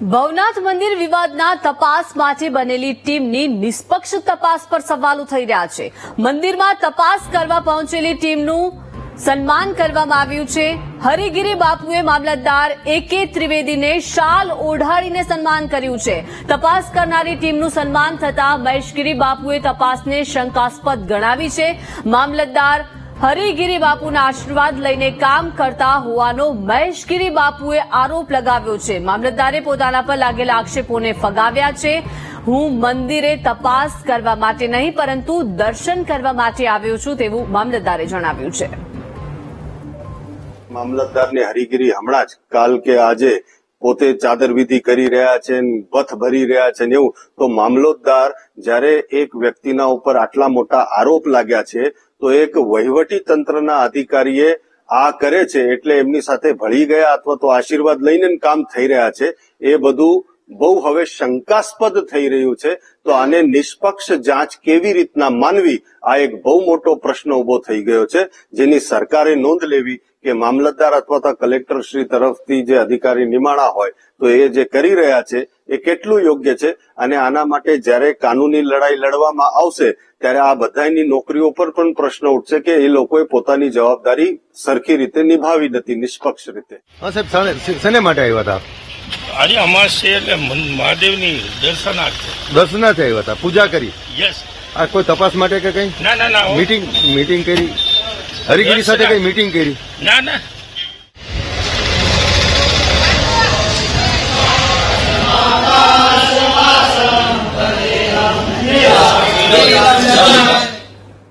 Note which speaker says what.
Speaker 1: ભવનાથ મંદિર વિવાદના તપાસ માટે બનેલી ટીમની નિષ્પક્ષ તપાસ પર સવાલો થઈ રહ્યા છે। મંદિરમાં તપાસ કરવા પહોંચેલી ટીમનું સન્માન કરવામાં આવ્યું છે। હરિગીરી બાપુએ મામલતદાર A.K. ત્રિવેદીને શાલ ઓઢાડીને સન્માન કર્યું છે। તપાસ કરનારી ટીમનું સન્માન થતા મહેશગીરી બાપુએ તપાસને શંકાસ્પદ ગણાવી છે। મામલતદાર હરિગીરી બાપુના આશીર્વાદ લઈને કામ કરતા હોવાનો મહેશગીરી બાપુએ આરોપ લગાવ્યો છે। મામલતદારે પોતાના પર લાગેલા આક્ષેપોને ફગાવ્યા છે। હું મંદિરે તપાસ કરવા માટે નહીં પરંતુ દર્શન કરવા માટે આવ્યો છું તેવું મામલતદારે જણાવ્યું છે।
Speaker 2: મામલતદારની હરિગીરી હમણાં જ કાલ કે આજે પોતે ચાદર વિધિ કરી રહ્યા છે, વથ ભરી રહ્યા છે ને એવું તો મામલતદાર જ્યારે એક વ્યક્તિના ઉપર આટલા મોટા આરોપ લાગ્યા છે તો એક વહીવટી તંત્રના અધિકારીએ આ કરે છે એટલે એમની સાથે ભળી ગયા અથવા તો આશીર્વાદ લઈને કામ થઈ રહ્યા છે એ બધું બહુ હવે શંકાસ્પદ થઈ રહ્યું છે। તો આને નિષ્પક્ષ જાંચ કેવી રીતના માનવી આ એક બહુ મોટો પ્રશ્ન ઉભો થઈ ગયો છે જેની સરકારે નોંધ લેવી કે મામલતદાર અથવા તો કલેક્ટર શ્રી તરફથી જે અધિકારી નિમાણા હોય તો એ જે કરી રહ્યા છે એ કેટલું યોગ્ય છે અને આના માટે જ્યારે કાનૂની લડાઈ લડવામાં આવશે ત્યારે આ બધાની નોકરીઓ પર પણ પ્રશ્ન ઉઠશે કે એ લોકોએ પોતાની જવાબદારી સરખી રીતે નિભાવી નથી નિષ્પક્ષ રીતે।
Speaker 3: હા સાહેબ, શેને માટે આવ્યા હતા?
Speaker 4: આજે અમાસ છે એટલે મહાદેવની દર્શનાર્થે
Speaker 3: આવ્યા હતા, પૂજા કરી?
Speaker 4: યસ।
Speaker 3: આ કોઈ તપાસ માટે કે કઈ
Speaker 4: ના
Speaker 3: મીટિંગ કરી? હરિગીરી સાથે કઈ મીટિંગ કરી?
Speaker 4: ના